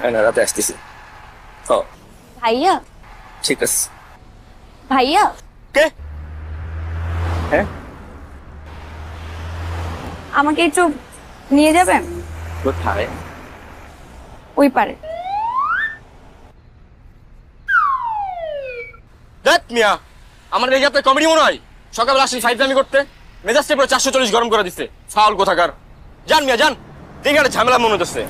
না, রাতে আসতেছি। ও ভাইয়া, ঠিক আছে। ভাইয়া কে? হ্যাঁ, আমাকে একটু নিয়ে যাবেন কোথায়? ওই পারে। দেখ মিয়া, আমার রেগে আপনার কমেডি মনে হয়? সকালবেলা আসি ফাইজলামি করতে, মেজাজটা পুরো 440 গরম করে দিচ্ছে। ফাউল কোথাকার। যান মিয়া যান, দেখে একটা ঝামেলা মনে হচ্ছে।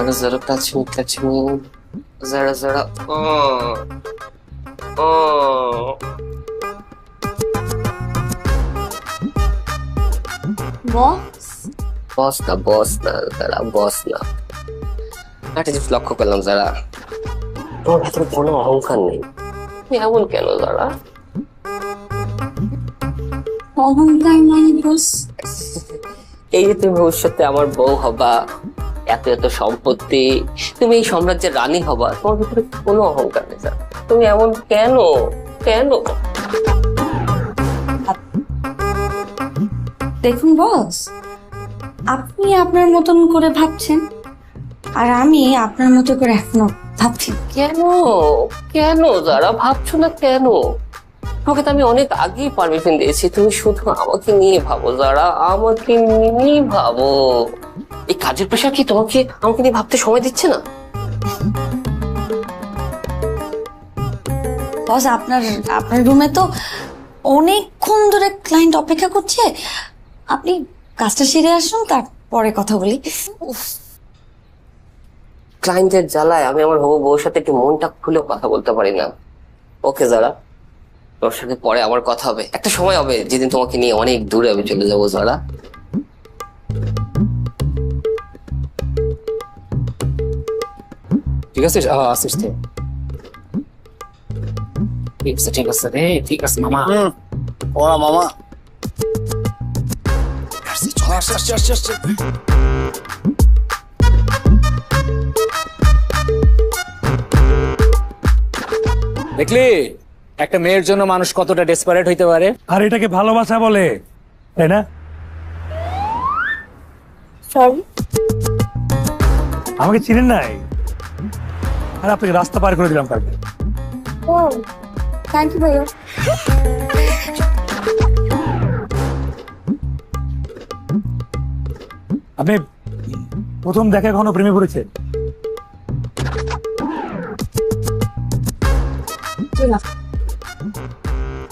Zara zara touch me, touch me. Zara zara. Oh. Oh. বস, বস না যারা বস না। একটা জিনিস লক্ষ্য করলাম যারা, তোমার ভেতরে কোনো অহংকার নেই। তুমি এমন কেন যারা? অহংকার মানে বস? এই যে তুমি ভবিষ্যতে আমার বউ হবা, এত এত সম্পত্তি, তুমি এই সাম্রাজ্যের রানী হবা, তোমার ভিতরে কোনো অহংকার নেই যারা। তুমি এমন কেন কেন? দেখুন বস, আপনি আপনার মতন করে ভাবছেন আর আমি আপনার মতো করে এখনো ভাবছি। কেন কেন যারা ভাবছো না কেন? তোমাকে তো আমি অনেক আগেই পারমিশন দিয়েছি, তুমি শুধু আমাকে নিয়ে ভাবো যারা, আমাকে নিয়ে ভাবো। এই কাজের প্রেশার কি তোমাকে আমাকে নিয়ে ভাবতে সময় দিচ্ছে না? বস, আপনার আপনার রুমে তো অনেকক্ষণ ধরে ক্লায়েন্ট অপেক্ষা করছে, আপনি কাজটা সেরে আসুন, তারপরে কথা বলি। ক্লায়েন্টের জ্বালায় আমি আমার হবু বউর সাথে একটু মনটা খুলে কথা বলতে পারি না। ওকে যারা, তোর সাথে পরে আমার কথা হবে। একটা সময় হবে যেদিন তোমাকে নিয়ে অনেক দূরে আমি চলে যাবো যারা। ঠিক আছে, আসিস তো। ঠিক আছে রে, ঠিক আছে মামা। ওরা মামা দেখলি একটা মেয়ের জন্য মানুষ কতটা ডেসপারেট হইতে পারে। আর এটাকে ভালোবাসা বলে, তাই না? সরি। আমাকে চিনেন নাই? আর আপনাকে রাস্তা পার করে দিলাম কালকে। ও থ্যাংক ইউ ভাইয়া। আপনি প্রথম দেখা কখনো প্রেমে পড়েছেন?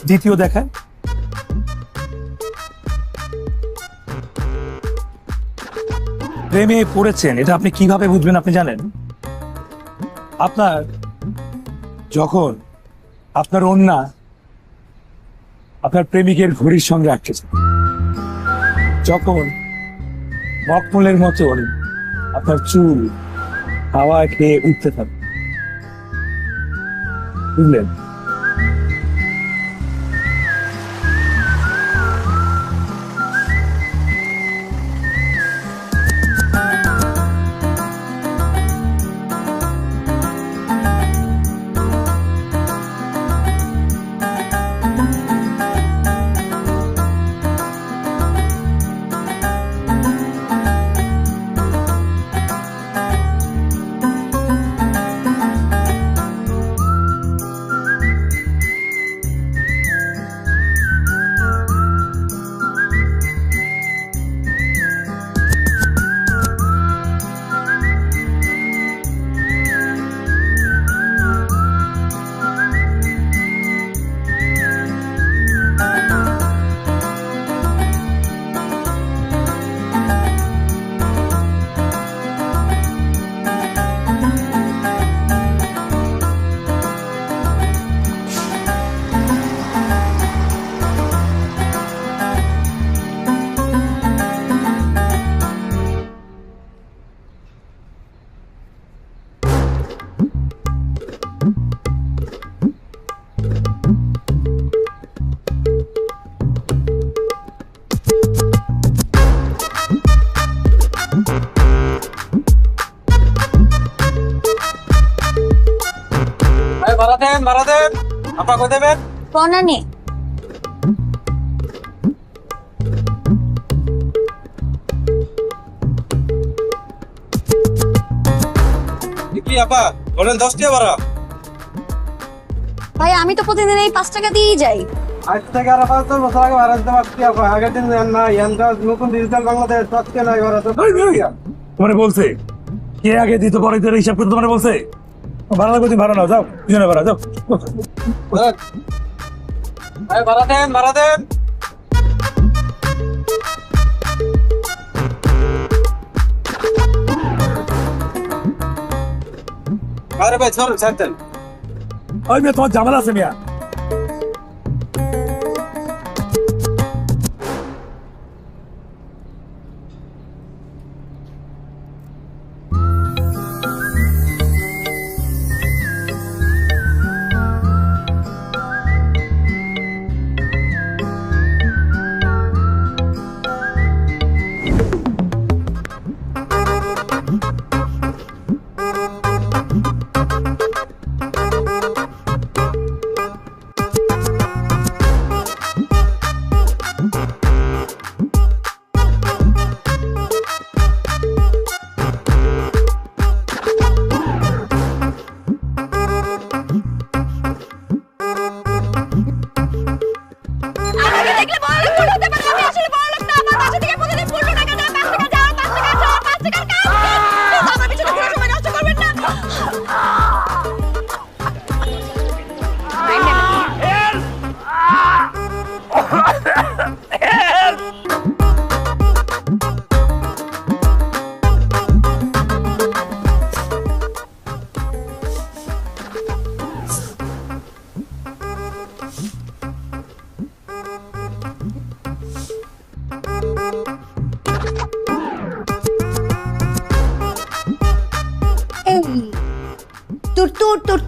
দ্বিতীয় দেখা? প্রেমে পড়েছেন এটা আপনি কিভাবে বুঝবেন আপনি জানেন? আপনার যখন আপনার অন্যা আপনার প্রেমিকের ঘড়ির সঙ্গে আটকেছে, যখন মকমলের মতন আপনার চুল হাওয়া খেয়ে উঠতে থাকে, বুঝলেন? আপা কই দেবেন? বনানি কি আপা বলেন 10 টাকা ভাড়া। ভাই আমি তো প্রতিদিন এই 5 টাকা দিয়েই যাই। আজ থেকে আর 5 বছর আগে ভাড়া দিতে পারছি আপা, আগের দিন না ইয়ানটা নতুন ডিজিটাল বাংলাদেশ আজকে নাই ভাড়া তো। তোমারে বলছে কে আগে দিতে পরে তোর হিসাব করতে তোমারে বলছে? ভাড়া লাগবে, তুমি ভাড়া নাও, যাও দুজনে ভাড়া যাও। ভাড়া দেন, ভাড়া দেন। আরে ভাই চল ছাড়তেন। ওই মেয়ে তোমার ঝামেলা আছে মিয়া।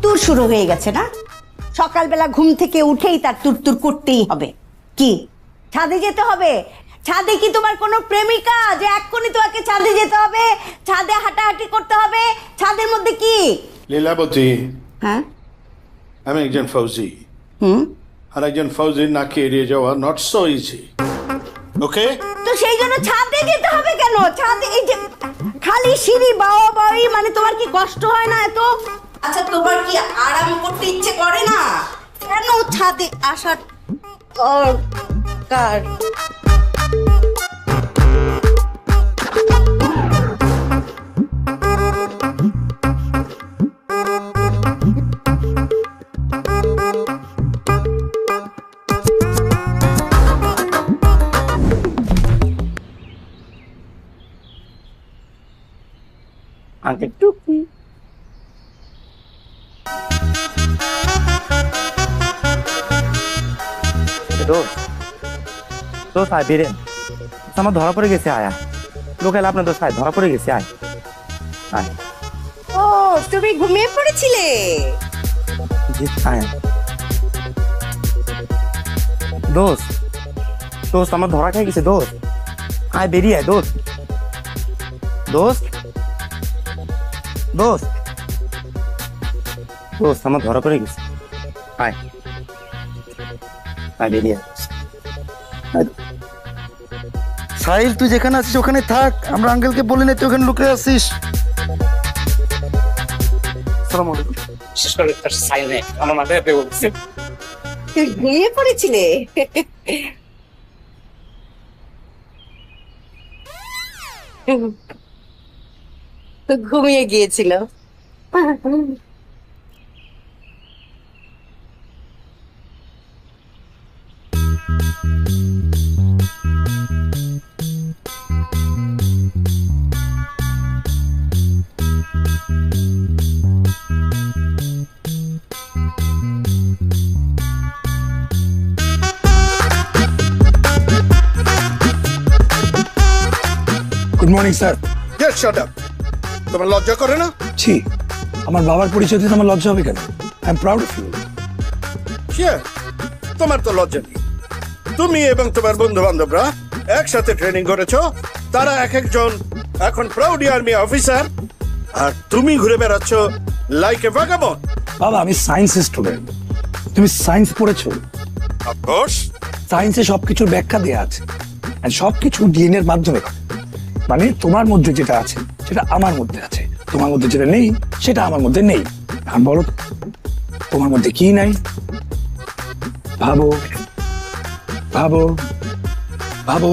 তুর শুরু হয়ে গেছে না? সকালবেলা ঘুম থেকে উঠেই তার তুর করতেই হবে। কি ছাদে যেতে হবে? ছাদে কি তোমার কোনো প্রেমিকা যে এক্ষুনি তোমাকে ছাদে যেতে হবে, ছাদে হাঁটাহাঁটি করতে হবে? ছাদের মধ্যে কি? লীলাবতী, হ্যাঁ আমি একজন ফৌজি, আর একজন ফৌজির নাকি এড়িয়ে যাওয়া নট সো ইজি। ওকে, তো সেই জন্য ছাদে যেতে হবে কেন? ছাদে এই যে খালি সিঁড়ি বাওয়া বাড়ি, মানে তোমার কি কষ্ট হয় না এত? আচ্ছা তোমার কি আরাম করতে ইচ্ছে করে না? কেন ছাদে আসার দরকার? আগে টুকি দোষ আয় বীরেন, আমার ধরা পড়ে গেছে। আয়া লোকাল আপনার দোষ আয়, ধরা পড়ে গেছে। আয় আয়। ও তুমি ঘুমিয়ে পড়েছিলে? জি আয়। দোস্ত দোস্ত আমার ধরা খেয়ে গেছে দোস্ত, আয় বেরিয়ে আয় দোস্ত। দোস্ত দোস্ত দোস্ত আমার ধরা পড়ে গেছে। আয় আয় বেরিয়ে আয়। সাহিল তুই যেখানে আছিস ওখানে থাক, আমরা আঙ্কেলকে বলি না তুই ওখানে লুকে আছিস। আসসালামু আলাইকুম। বিশেষ করে তার সাইনে আমার মাথায় পেয়ে বলছে তুমি ঘুমিয়ে পড়েছিলে? তো ঘুমিয়ে গিয়েছিল। Good morning sir. Just shut up. তোমার লজ্জা করে না? ছি, আমার বাবার পরিচয় দিতে আমার লজ্জা হবে কেন? I am proud of you. শিয়ার, তোমার তো লজ্জা নেই। তুমি এবং তোমার বন্ধু বান্ধবরা একসাথে ট্রেনিং করেছো, তারা এক একজন এখন প্রাউড আর্মি অফিসার, আর তুমি ঘুরে বেড়াচ্ছ লাইক এ ভাগাবন্ড। বাবা আমি সায়েন্স স্টুডেন্ট, তুমি সায়েন্স পড়েছো? অফকোর্স। সায়েন্সে সবকিছুর ব্যাখ্যা দেওয়া আছে, আর সবকিছু ডিএনএ এর মাধ্যমে হয়। মানে তোমার মধ্যে যেটা আছে সেটা আমার মধ্যে আছে, তোমার মধ্যে যেটা নেই সেটা আমার মধ্যে নেই। আর বলো তো, তোমার মধ্যে কি নাই? ভাবো ভাবো ভাবো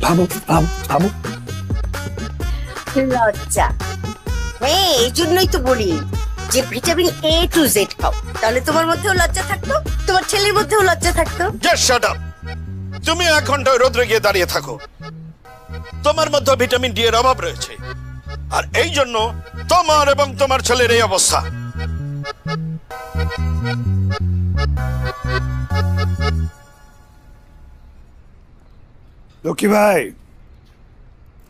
ভাবো ভাবো ভাবো। লজ্জা। হ্যাঁ, এই জন্যই তো বলি যে ভিটামিন A to Z খাও, তাহলে তোমার মধ্যেও লজ্জা থাকতো, তোমার ছেলের মধ্যেও লজ্জা থাকতো। Just shut up. তুমি 1 ঘন্টা রোদ্রে গিয়ে দাঁড়িয়ে থাকো, তোমার মধ্যে ভিটামিন ডি এর অভাব রয়েছে, আর এই জন্য তোমার এবং তোমার ছেলের এই অবস্থা। লক্ষ্মী ভাই,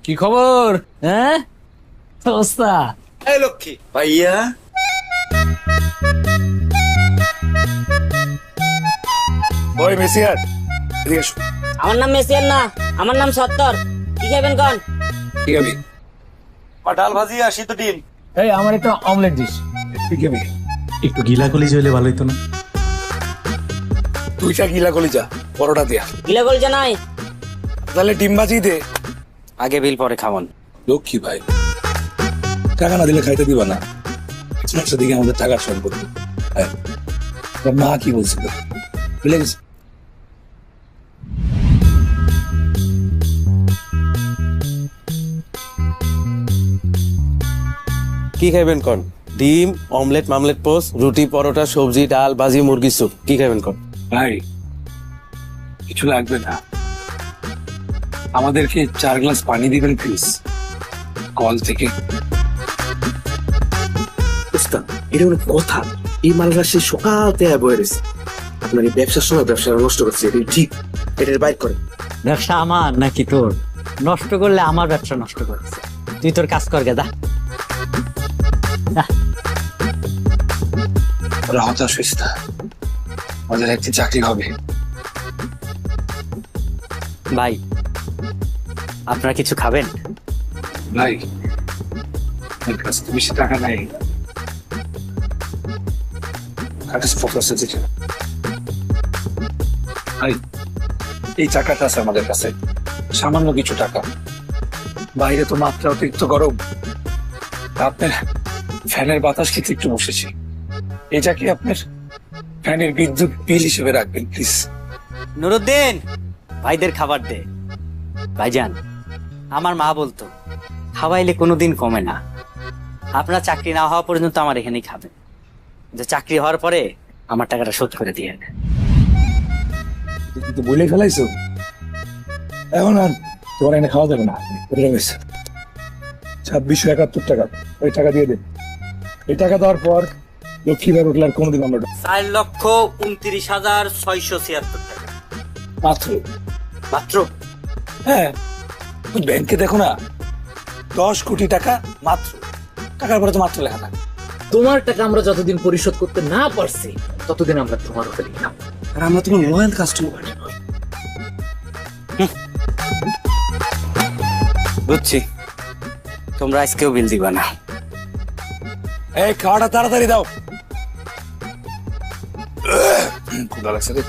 কি খবর? হ্যাঁ, অবস্থা? এই লক্ষ্মী ভাইয়া, ওই মেসিয়ার এদিকে এসো। আমার নাম মেসিয়ার না, আমার নাম সত্তর। কি খাবেন কন? কি খাবি? ডাল ভাজি আর সিদ্ধ ডিম। এই আমার একটা অমলেট দিস। কি খাবি? একটু গিলা কলি হইলে ভালো হইতো না? 2টা গিলা কলিজা পরোটা দেয়া। গিলা কলজা নাই? তাহলে ডিম ভাজি দে। আগে বিল পরে খাওয়ান। লক্ষ্মী ভাই, টাকা না দিলে খাইতে দিবা না। সমস্যা দিকে আমাদের টাকার সম্পর্ক। হ্যাঁ, তোর মা কি বলছিল বুঝলে গেছে? কি খাইবেন কোন? ডিম, অমলেট, মামলেট পোস্ট, রুটি, পরোটা, সবজি, ডাল, ভাজি, মুরগি স্যুপ। কি খাইবেন কোন? ভাই কিছু লাগবে না, আমাদেরকে 4 গ্লাস পানি দিবেন প্লিজ, কল থেকে। এটা কোনো কথা? এই মালটা সে সকাল থেকে বয়ে রয়েছে। আপনার এই ব্যবসার সময় ব্যবসা নষ্ট করছে, এটা ঠিক। এটা বাইর করেন। ব্যবসা আমার নাকি তোর? নষ্ট করলে আমার ব্যবসা নষ্ট করেছে। তুই তোর কাজ কর গেদা। ওরা হতাশ হইস না, আমাদের একটি চাকরি হবে। ভাই, আপনারা কিছু খাবেন? ভাই আমার কাছে তো বেশি টাকা নাই, ভাই এই টাকাটা আছে আমাদের কাছে, সামান্য কিছু টাকা। বাইরে তো মাত্রা অতিরিক্ত গরম, আপনার ফ্যানের বাতাস খেতে একটু বসেছি, এটাকে আপনার ফ্যানের বিদ্যুৎ বিল হিসেবে রাখবেন প্লিজ। নুরুদ্দিন, ভাইদের খাবার দে। ভাইজান, আমার মা বলতো খাওয়াইলে কোনোদিন কমে না। আপনার চাকরি না হওয়া পর্যন্ত আমার এখানেই খাবেন, যে চাকরি হওয়ার পরে আমার টাকাটা শোধ করে দিয়ে। কিন্তু বলে ফেলাইছো, এখন আর তোমার এনে খাওয়া যাবে না। 2671 টাকা, ওই টাকা দিয়ে দেন। এই টাকা দেওয়ার পর লক্ষ্মী ভাই হোটেল আর কোনোদিন আমরা 4,29,676 টাকা মাত্র মাত্র। হ্যাঁ, তুমি ব্যাংকে দেখো না, 10 কোটি টাকা মাত্র। টাকার পরে তো মাত্র লেখা থাকে। তোমার টাকা আমরা যতদিন পরিশোধ করতে না পারছি ততদিন আমরা তোমার হোটেলে খাবো। আর আমরা তোমার লয়াল কাস্টমার। বুঝছি, তোমরা আজকেও বিল দিবা না। এই খাওয়াটা তাড়াতাড়ি দাও, ক্ষুধা লাগছে রে।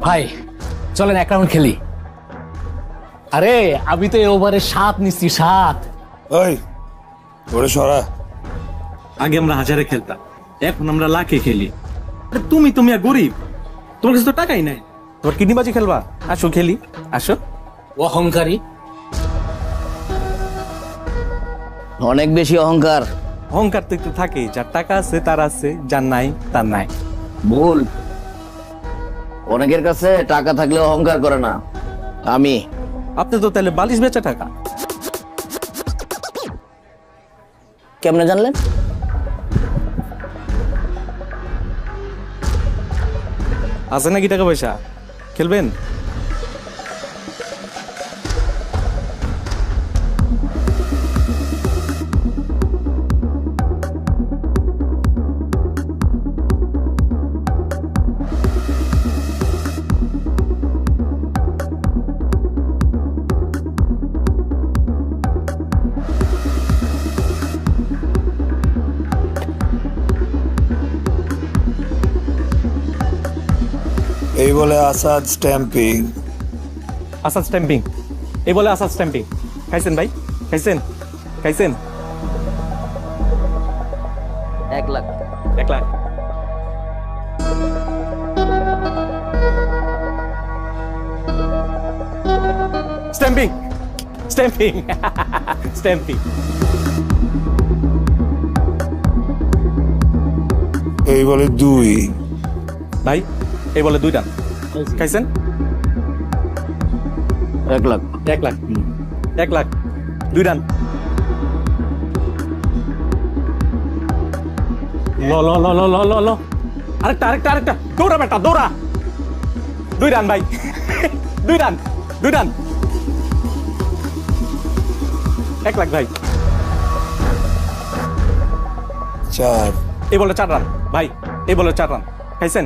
ভাই চলেন এক রাউন্ড খেলি। আরে আমি তো এই ওভারে 7 নিচ্ছি, 7। ওই ওরে সরা। আগে আমরা হাজারে খেলতাম, এখন আমরা লাখে খেলি। তুমি আর গরিব, তোমার কাছে তো টাকাই নাই। তোমার কিডনি বাজি খেলবা? আসো খেলি, আসো। অহংকারী, অনেক বেশি অহংকার। অহংকার তো একটু থাকেই, যার টাকা আছে তার আছে, যার নাই তার নাই। ভুল। অনেকের কাছে টাকা থাকলে অহংকার করে না। আমি আপনি তো তাহলে বালিশ বেচা টাকা। কেমনে জানলেন? আছে নাকি টাকা পয়সা? খেলবেন? এই বলে আসাদ স্ট্যাম্পিং। আসাদ স্ট্যাম্পিং, এই বলে আসাদ স্ট্যাম্পিং। খাইছেন ভাই? খাইছেন? খাইছেন? 1 lakh. 1 lakh. Stamping, stamping, stamping. এই বলে 2। ভাই এই বলে 2 ডান। খাইছেন? 1 লাখ। 1 লাখ। 1 লাখ 2 ডান। ল ল ল ল ল ল ল আরেকটা আরেকটা আরেকটা দৌড়া বেটা দৌড়া। 2 ডান ভাই। 2 ডান 2 ডান। 1 লাখ ভাই। 4। এই বলে 4 রান ভাই, এই বলে 4 রান। খাইছেন?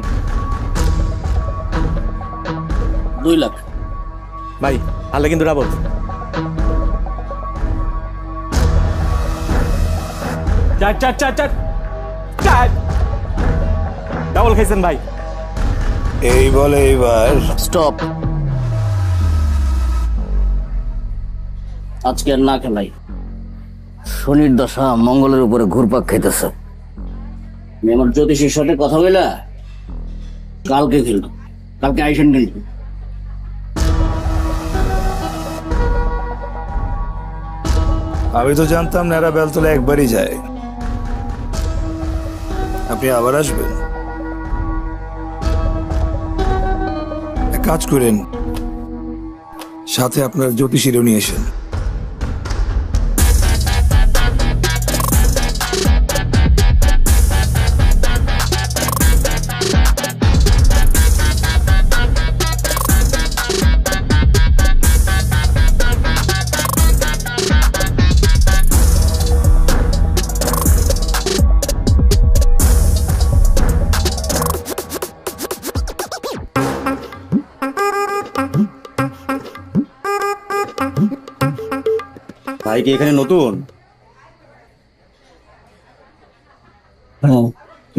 2 লাখ। ভাই হারলে কিন্তু ডাবল। 4 4 4 4 4 ডাবল খাইছেন ভাই। এই বলে এবার স্টপ। আজকে আর না খেলাই, শনির দশা মঙ্গলের উপরে ঘুরপাক খাইতেছে। আমি আমার জ্যোতিষীর সাথে কথা বলে কালকে খেলবো, কালকে আইসেন কিন্তু। আমি তো জানতাম নেরা বেলতলা একবারই যায়, আপনি আবার আসবেন। এক কাজ করেন, সাথে আপনার জ্যোতিষীরও নিয়ে এসেন। ভাই কি এখানে নতুন?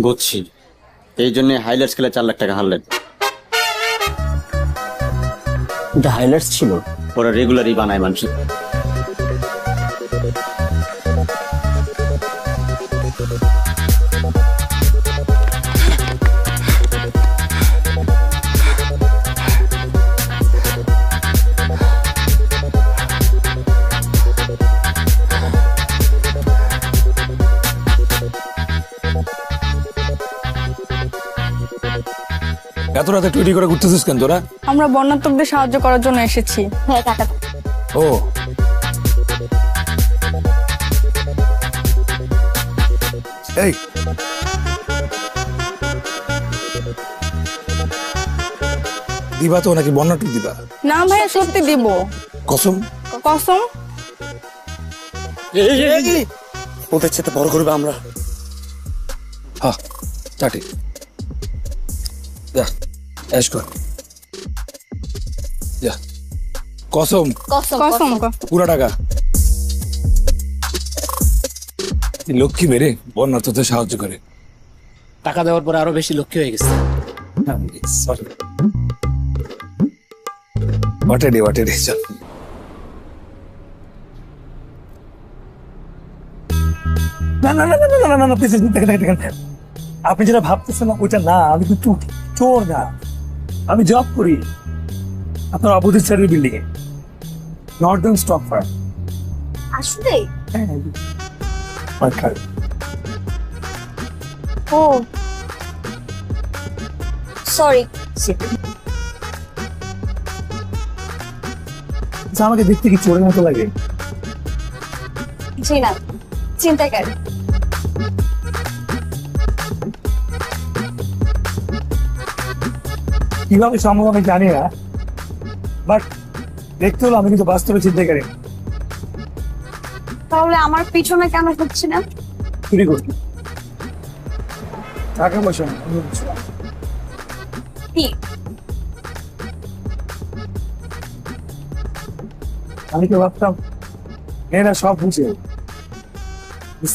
বুঝছি, এই জন্য হাইলাইটস খেলে 4 লাখ টাকা হারলেন। এটা হাইলাইটস ছিল? ওরা রেগুলারই বানায় মানুষ। এত রাতে টুইটি করে ঘুরতেছিস কেন তোরা? আমরা বন্যাত্মকদের সাহায্য করার জন্য এসেছি। হ্যাঁ কাকা। ও এই দিবা তো নাকি বন্যাটুক দিবা? না ভাইয়া সত্যি দিব। কসম? কসম। ওদের সাথে বড় করবে আমরা। হ্যাঁ চাটি যা এস কর যা। কসম? কসম কসম। পুরা টাকা। লক্ষ্মী মেরে বন্যা তোতে সাহায্য করে। টাকা দেওয়ার পর আরো বেশি লক্ষ্য হয়ে গেছে। ওয়াটে চল। না না না না না না না প্লিজ দেখেন আপনি যেটা ভাবতেছেন না ওইটা না। আমি কিন্তু চোর না, আমি জব করি আপনার অপোজিট সাইডের বিল্ডিং এ, নর্দার্ন স্টক ফার্ম। আসলে ও সরি। আমাকে দেখতে কি চোরের মতো লাগে? জি না, চিন্তা কর। কিভাবে সম্ভব আমি জানি না, বাট দেখতে হলো আমি কিন্তু বাস্তবে চিন্তা করি। তাহলে আমার পিছনে কেন হচ্ছে না? চুরি করছি, টাকা পয়সা না। কি আমি তো ভাবতাম এরা সব বুঝে,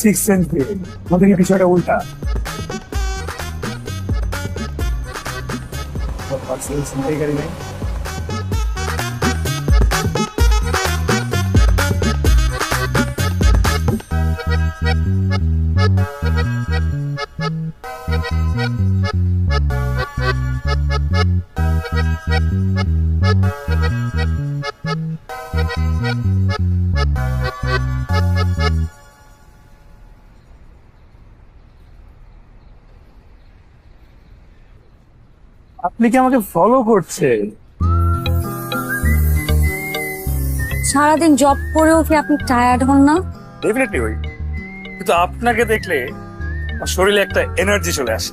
সিক্স সেন্স দিয়ে আমাদের বিষয়টা উল্টা। পার্সোনাল ছিনতাইকারী নেই। আপনি কি আমাকে ফলো করছেন? সারাদিন জব করেও কি আপনি টায়ার্ড হন না? ডেফিনেটলি হই, কিন্তু আপনাকে দেখলে আমার শরীরে একটা এনার্জি চলে আসে।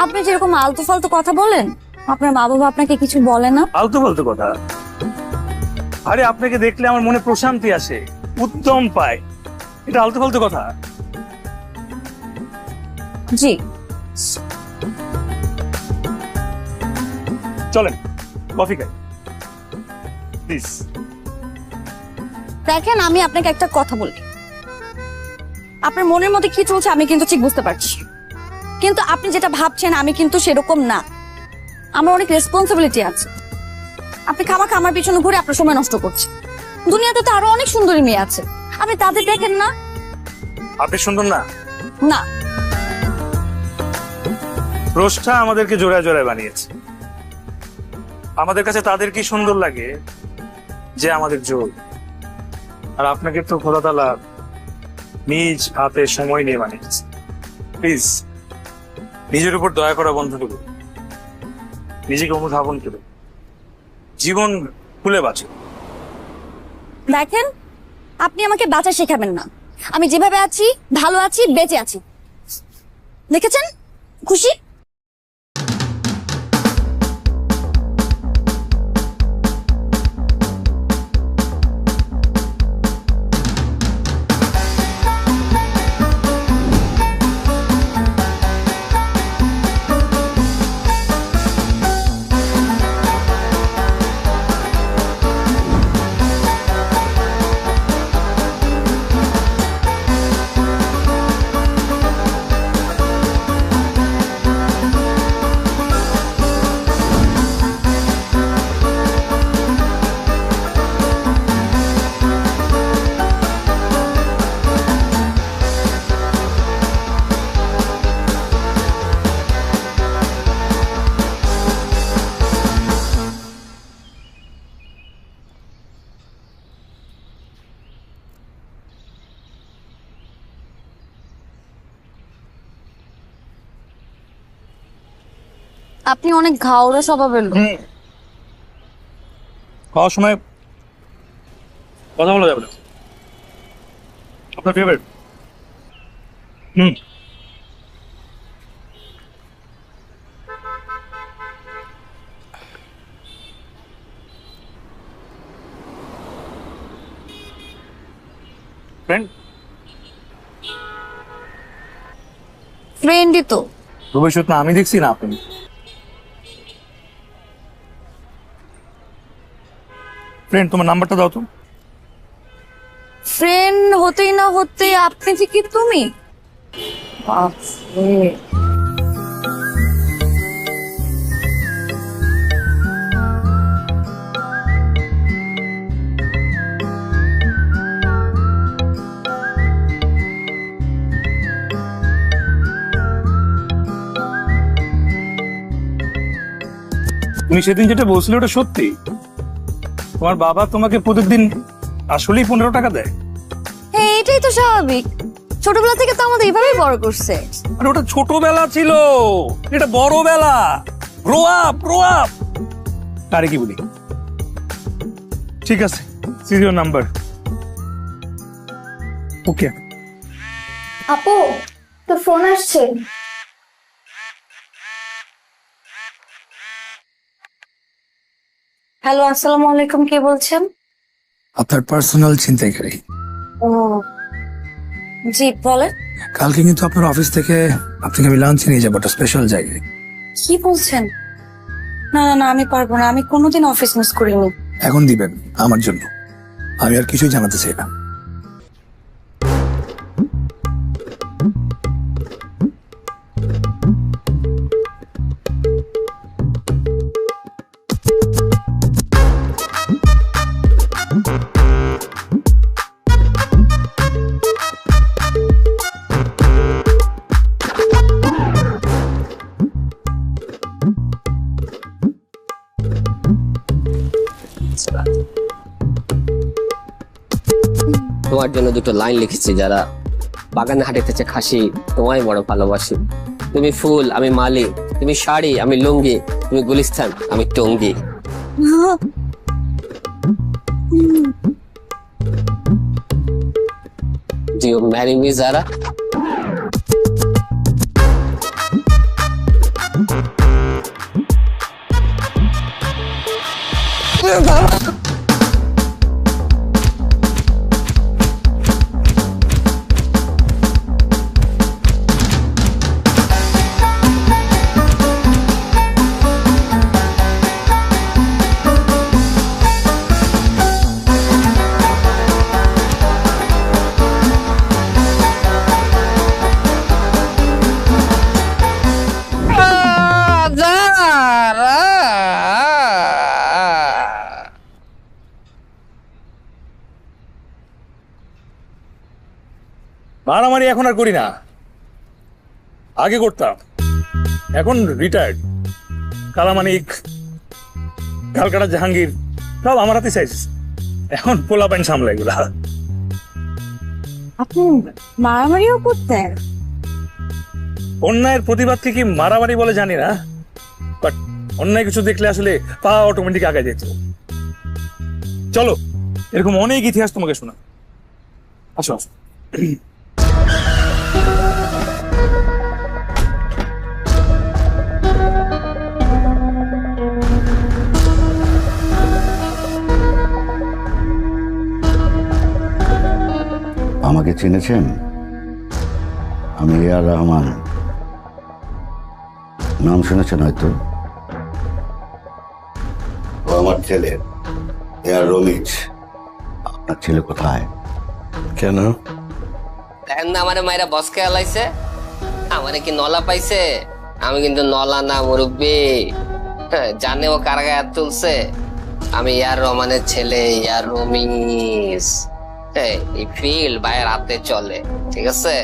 আপনি যেরকম আলতু ফালতু কথা বলেন, আপনার মা বাবা আপনাকে কিছু বলে না? ফালতু ফালতু কথা? আরে আপনাকে দেখলে আমার মনে প্রশান্তি আসে, উদ্যম পায়, এটা আলতু ফালতু কথা? জি। চলেন কফি খাই প্লিজ। দেখেন, আমি আপনাকে একটা কথা বলি, আপনার মনের মধ্যে কি চলছে আমি কিন্তু ঠিক বুঝতে পারছি, কিন্তু আপনি যেটা ভাবছেন আমি কিন্তু সেরকম না। আমার অনেক রেসপন্সিবিলিটি আছে। আপনি খামাখা আমার পিছনে ঘুরে আপনার সময় নষ্ট করছেন। দুনিয়াতে তো আরো অনেক সুন্দরী মেয়ে আছে, আপনি তাদের দেখেন না? আপনি সুন্দর না? না। রোজটা আমাদেরকে জোড়ায় জোড়ায় বানিয়েছে। আমাদের কাছে তাদের কি সুন্দর লাগে যে আমাদের জোর, আর আপনাকে তো খোদা তাআলা নিজ হাতে সময় নিয়ে বানিয়েছে। প্লিজ নিজের উপর দয়া করা বন্ধ করুন, নিজেকে অনুধাবন করুন, জীবন খুলে বাঁচুন। দেখেন, আপনি আমাকে বাঁচা শেখাবেন না। আমি যেভাবে আছি, ভালো আছি, বেঁচে আছি। দেখেছেন? খুশি? আপনি অনেক ঘাওড়া স্বভাবের লোক। খাওয়ার সময় কথা বলা যাবে না। আপনার ফেভারিট? ফ্রেন্ড? ফ্রেন্ডই তো। ভবিষ্যৎ না আমি দেখছি না আপনি। ফ্রেন্ড, তোমার নাম্বারটা দাও তো। ফ্রেন্ড হতেই না হতে আপনি থেকে তুমি? বাপরে। তুমি সেদিন যেটা বলছিলে ওটা সত্যি? তোমার বাবা তোমাকে প্রতিদিন আসলেই 15 টাকা দেয়? হ্যাঁ, এটাই তো স্বাভাবিক। ছোটবেলা থেকে তো আমাদের এইভাবেই বড় করছে। আরে ওটা ছোটবেলা ছিল, এটা বড় বেলা। Grow up, grow up. আরে কি বলি? ঠিক আছে, সি ইউর নাম্বার। ওকে। আপু, তো ফোন আসছে। হ্যালো, আসসালামু আলাইকুম, কে বলছেন? আপনার পার্সোনাল ছিনতাইকারী। ও জি, বলেন। কালকে কিন্তু আপনার অফিস থেকে আপনাকে আমি লাঞ্চে নিয়ে যাবো একটা স্পেশাল জায়গায়। কি বলছেন? না না না, আমি পারবো না। আমি কোনোদিন অফিস মিস করিনি। এখন দিবেন আমার জন্য, আমি আর কিছুই জানাতে চাই না। তোমার জন্য দুটো লাইন লিখেছি, যারা বাগানে হাঁটিতেছে খাসি, তোমায় বড় ভালোবাসি। তুমি ফুল, আমি মালি। তুমি শাড়ি, আমি লুঙ্গি। তুমি গুলিস্তান, আমি Tongi. Do you marry me, Zara? মারামারি এখন আর করি না, আগে করতাম, এখন রিটায়ার্ড। কালামানিক, কালকাটা জাহাঙ্গীর সব আমার হাতে চাইছে, এখন পোলা প্যান্ট সামলা এগুলা। আপনি মারামারিও করতেন? অন্যায়ের প্রতিবাদ কি মারামারি বলে জানি না, বাট অন্যায় কিছু দেখলে আসলে পা অটোমেটিক আগে যেত। চলো, এরকম অনেক ইতিহাস তোমাকে শোনা। আসো আসো। আমাকে চিনেছেন? আমি এআর রহমান। নাম শুনেছেন হয়তো। ও আমার ছেলে এআর রমিজ। আপনার ছেলে কোথায়? কেন? দেখেন না আমারে মায়েরা বসকে আলাইছে, আমারে কি নলা পাইছে? আমি কিন্তু নলা না মুরব্বী। জানে ও কার গায়ে হাত তুলছে? আমি ইয়ার রহমানের ছেলে, ইয়ার রমিজ। এই ফিল্ড ভাইয়ের হাতে চলে, ঠিক আছে?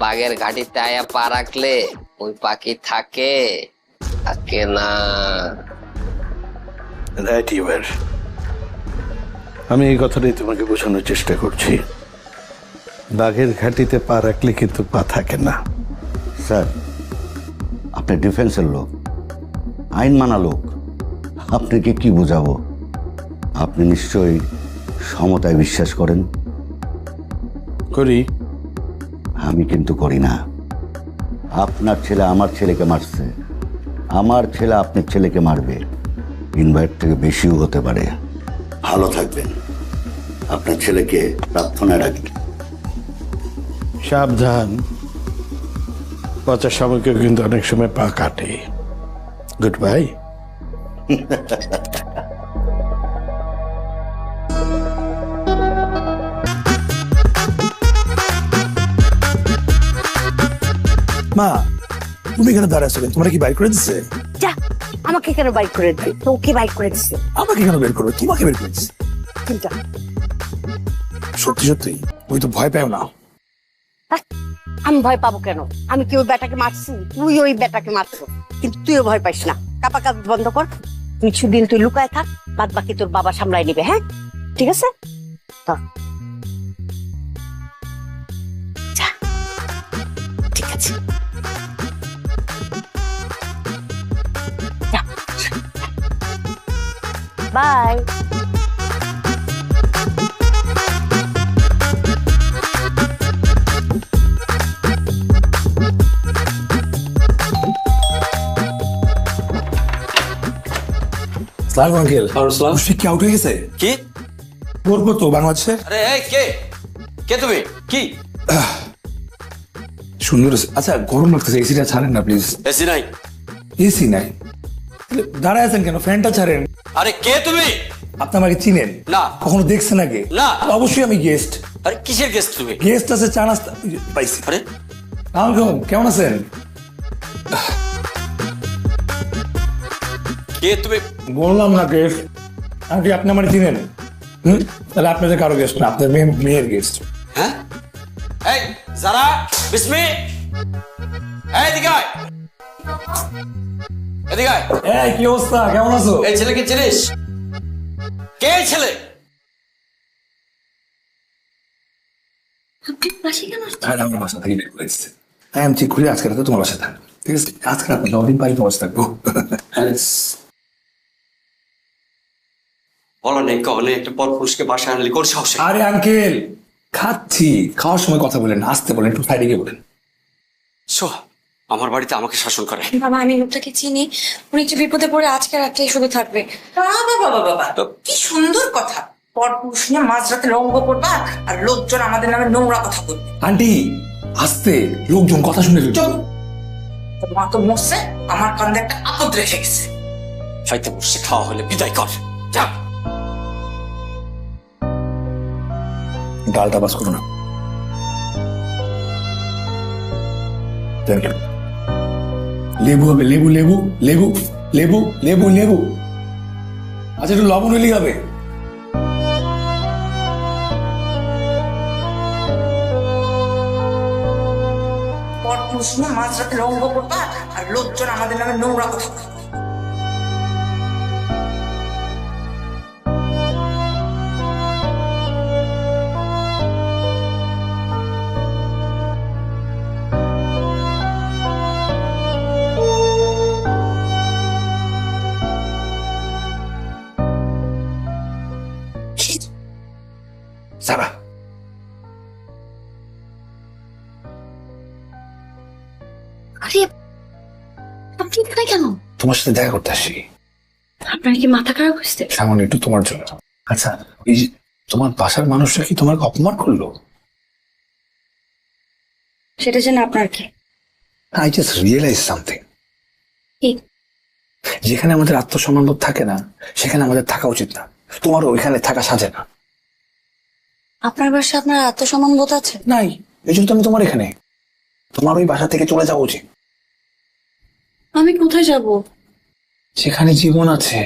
বাঘের ঘাটিতে আয়া পা রাখলে ওই পাখি থাকে, থাকে না। আমি এই কথাটাই তোমাকে বোঝানোর চেষ্টা করছি। বাঘের ঘাটিতে পা রাখলে কিন্তু পা থাকে না। স্যার, আপনি ডিফেন্সের লোক, আইন মানা লোক, আপনাকে কি বোঝাবো? আপনি নিশ্চয়ই সমতায় বিশ্বাস করেন। করি। আমি কিন্তু করি না। আপনার ছেলে আমার ছেলেকে মারছে, আমার ছেলে আপনার ছেলেকে মারবে, ইনভাইট থেকে বেশিও হতে পারে। ভালো থাকবেন। আপনার ছেলেকে প্রার্থনায় রাখি। সাবধান, পচা শামুকেও কিন্তু অনেক সময় পা কাটে। Good bye. মা, তুমি এখানে দাঁড়াচ্ছ কেন? তোমরা কি বাইক করে দিচ্ছে? যা, আমাকে কেন বাইক করে দিবে? তোকে বাইক করে দিচ্ছে। আমাকে কেন বের করবে? তোমাকে বের করে দিচ্ছে। কিন্তু সত্যি সত্যি ওই তো ভয় পাও না? আমি ভয় পাবো কেন? আমি কি ওই বেটাকে মারছি? তুই ওই বেটাকে মারছো, কিন্তু তুইও ভয় পাইস না। কাপা কাপি বন্ধ কর। কিছুদিন তুই লুকায় থাক, বাদ বাকি তোর বাবা সামলাই নিবে। হ্যাঁ, ঠিক আছে? যা, ঠিক আছে। বাই। আঙ্কেল, কি আউট হয়ে গেছে? কি করবো তো বাংলাদেশে। আরে এই কে কে তুমি? কি সুন্দর। আচ্ছা, গরম লাগতেছে, এসিটা ছাড়েন না প্লিজ। এসি নাই? এসি নাই? দাঁড়ায় আছেন কেন? ফ্যানটা ছাড়েন। আরে কে তুমি? আপনি আমাকে চিনেন? না। কখনো দেখছেন আগে? না। অবশ্যই আমি গেস্ট। আরে কিসের গেস্ট তুমি? গেস্ট আছে, চা নাস্তা পাইছি। আরে কেমন আছেন? কে তুমি? বললাম না গেস্ট। আন্টি, আপনি আমার চিনেন? তাহলে আপনাদের কারো গেস্ট না, আপনার মেয়ের গেস্ট। হ্যাঁ, এই যারা বিস্মি, এই এদিকে আয়, এদিকে আয়। এই কি অবস্থা? কেমন আছো? এই ছেলেকে চিনিস? কে ছেলে? আর আমার বাসা থেকে বের করে এসেছে। আমি ঠিক করি আজকে রাতে তোমার বাসায় থাকবো, ঠিক আছে? আজকে রাতে 9 দিন বাড়ি তোমার বাসায় থাকবো। বলো নেই কলে একটা পরপুরুষকে বাসায় আনলি কোন সাহসে? আরে আঙ্কেল, খাচ্ছি, খাওয়ার সময় কথা বলেন, আসতে বলেন, একটু সাইডে গিয়ে বলেন। সোহা আমার বাড়িতে আমাকে শাসন করে। বাবা আমি লোকটাকে চিনি, উনি একটু বিপদে পড়ে আজকে রাতটাই শুধু থাকবে। কি সুন্দর কথা, পরপুরুষ নিয়ে মাঝরাতে রঙ্গ করবা আর লোকজন আমাদের নামে নোংরা কথা বলবে। আন্টি আসতে, লোকজন কথা শুনে ফেলবে। তোর মা তো মরছে, আমার কান্দে একটা আপদ রেখে গেছে। খাইতে বসে খাওয়া হলে বিদায় কর, যা। ডালটা বাস করো না। লেবু হবে, লেবু লেবু লেবু লেবু লেবু লেবু। আচ্ছা একটু লবণ হলেই হবে। পরপুরুষ নিয়ে মাঝরাতে রঙ্গ করবা আর লোকজন আমাদের নামে নোংরা কথা বলবে। সারা আরে আপনি এখানে কেন? তোমার সাথে দেখা করতে আসি। আপনার কি মাথা খারাপ হয়েছে? সামান্য একটু তোমার জন্য। আচ্ছা এই যে তোমার বাসার মানুষরা কি তোমাকে অপমান করলো? সেটা জেনে আপনার কি? I just realise something. কি? যেখানে আমাদের আত্মসম্মানবোধ থাকে না সেখানে আমাদের থাকা উচিত না। তোমারও ওইখানে থাকা সাজে না। আপনার বাসায় আপনার আত্মসম্মান বোধ আছে? নাই, এই জন্য তো আমি তোমার এখানে। তোমার ওই বাসা থেকে চলে যাওয়া উচিত। আমি কোথায় যাব? সেখানে জীবন আছে,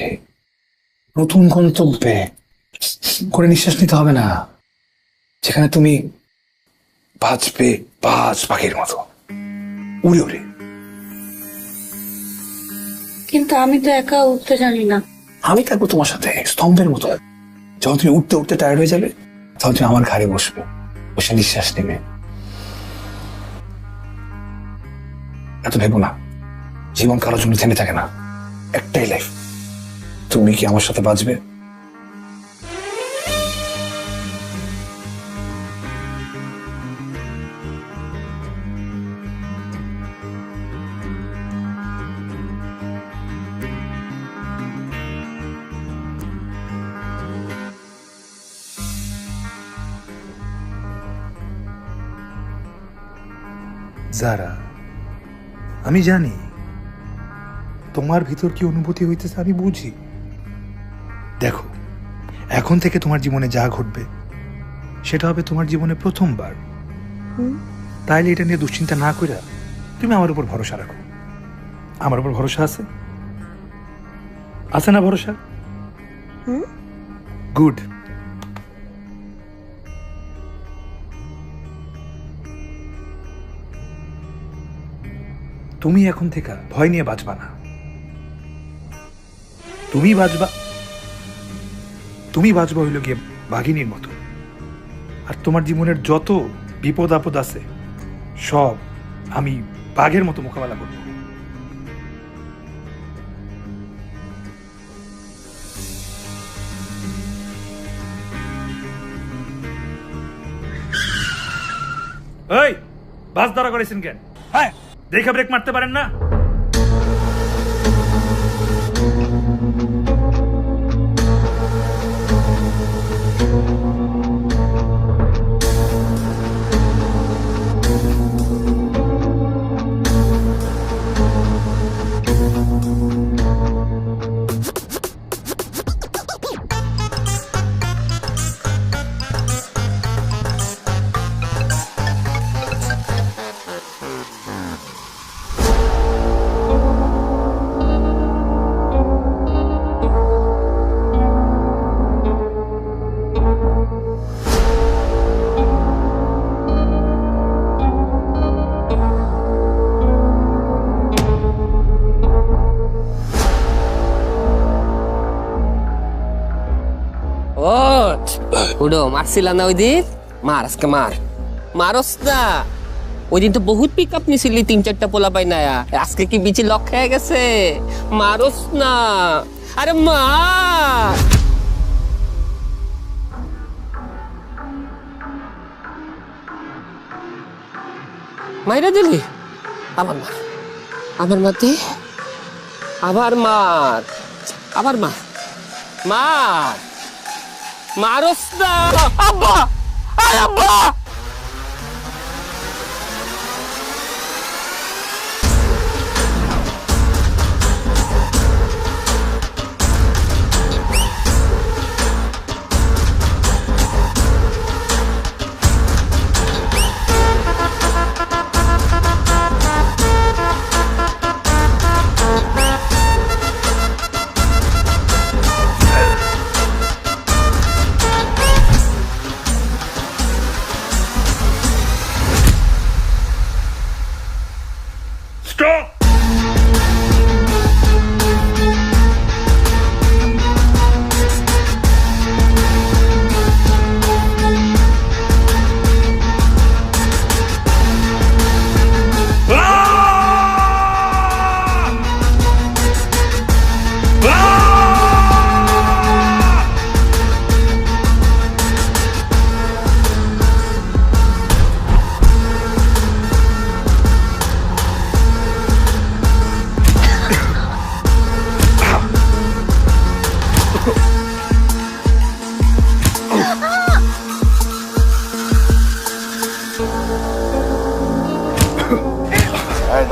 নতুন গন্তব্যে করে নিঃশ্বাস নিতে হবে না, যেখানে তুমি বাঁচবে বাজ পাখির মতো উড়ে উড়ে। কিন্তু আমি তো একা উঠতে জানি না। আমি থাকবো তোমার সাথে স্তম্ভের মতো। যখন তুমি উঠতে উঠতে টায়ার্ড হয়ে যাবে তখন তুমি আমার ঘাড়ে বসবে, বসে নিঃশ্বাস নেবে। এত ভেবো না, জীবন কারোর জন্য থেমে থাকে না, একটাই লাইফ। তুমি কি আমার সাথে বাঁচবে? যারা আমি জানি তোমার ভিতর কি অনুভূতি হইতেছে, আমি বুঝি। দেখো এখন থেকে তোমার জীবনে যা ঘটবে সেটা হবে তোমার জীবনে প্রথমবার। তাইলে এটা নিয়ে দুশ্চিন্তা না কইরা তুমি আমার উপর ভরসা রাখো। আমার উপর ভরসা আছে? আছে না ভরসা? গুড। তুমি এখন থেকে ভয় নিয়ে বাঁচবা না। তুমি বাঁচবা হইল গিয়ে বাঘিনীর মতো। আর তোমার জীবনের যত বিপদ আপদ আছে সব আমি বাঘের মতো মোকাবেলা করব। এই বাস দাঁড়া করেছেন কেন? হ্যাঁ দেখে ব্রেক মারতে পারেন না? উডো মারছিল না ওই দিন, মার আজকে মার, মারস না। ওই দিন তো বহুত পিক আপ নিছিলি, 3-4টা পোলা পাই না, আজকে কি বিচি লক হয়ে গেছে? মারস না, আরে মার। মাইরা দিলি, আবার মার, আবার মারতে, আবার মার, আবার মার, মার, মারস না। আব্বা, আরে আব্বা।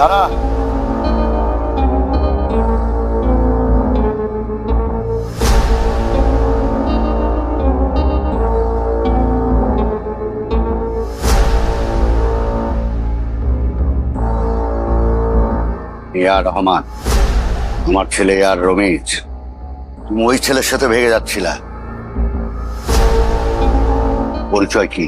দাঁড়া। ইয়া রহমান, আমার ছেলে আর রমেশ, তুমি ওই ছেলের সাথে ভেগে যাচ্ছিলা, পরিচয় কি?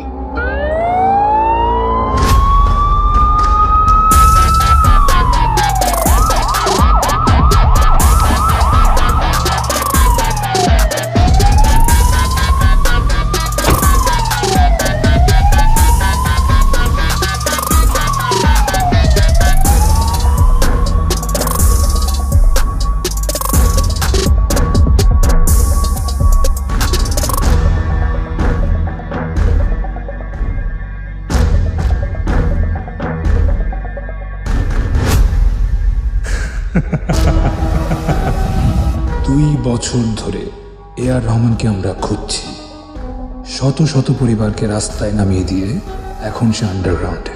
দুই বছর ধরে এআর রহমানকে আমরা খুঁজছি, শত শত পরিবারকে রাস্তায় নামিয়ে দিয়ে এখন সে আন্ডারগ্রাউন্ডে।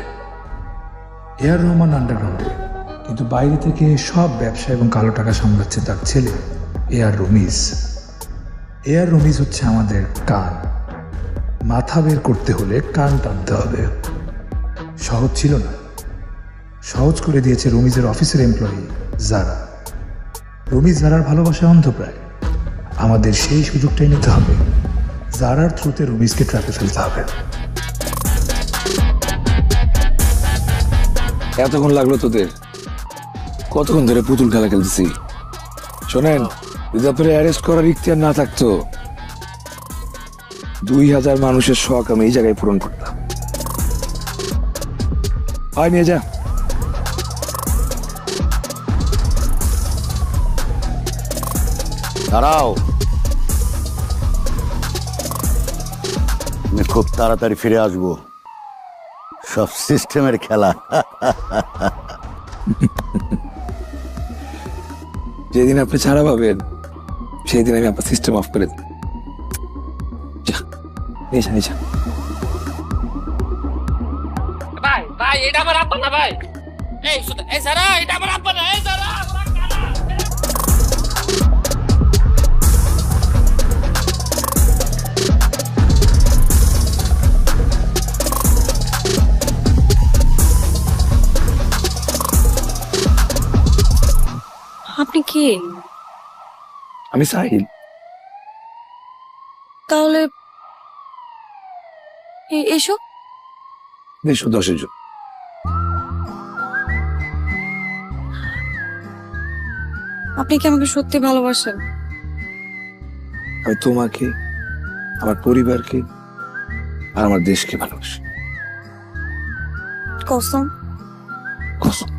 এআর রহমান আন্ডারগ্রাউন্ডে, কিন্তু বাইরে থেকে সব ব্যবসা এবং কালো টাকা সামলাচ্ছে তার ছেলে এআর রমিজ। এআর রমিজ হচ্ছে আমাদের কান। মাথা বের করতে হলে কান টানতে হবে। সহজ ছিল না, সহজ করে দিয়েছে রমিজের অফিসের এমপ্লয়ি যারা। রমিজ যারার ভালোবাসায় অন্ধপ্রায়, আমাদের সেই সুযোগটাই নিতে হবে। যারার থ্রুতে রমিজকে ট্র্যাপে ফেলতে হবে। এতক্ষণ লাগলো তোদের? কতক্ষণ ধরে পুতুল খেলা খেলতেছি। শোনেন, যদি আপনার অ্যারেস্ট করার ইখতিয়ার না থাকতো, 2000 মানুষের শখ আমি এই জায়গায় পূরণ করতাম। হয় নিয়ে যা। দাঁড়াও, আমি খুব তাড়াতাড়ি ফিরে আসবো। সব সিস্টেমের খেলা। যেদিন আপনি ছাড়া পাবেন, সেই দিন আমি আপনার সিস্টেম অফ করে দিই। ভাই ভাই, এটা আমার আব্বা না ভাই। এই শুধু এই সারা, এটা আমার আব্বা না। এই সারা, আপনি কে? আমি সাহিল। তাহলে এসো। 110 জন। আপনি কি আমাকে সত্যি ভালোবাসেন? আমি তোমাকে আমার পরিবারকে আর আমার দেশকে ভালোবাসি। কসম কসম।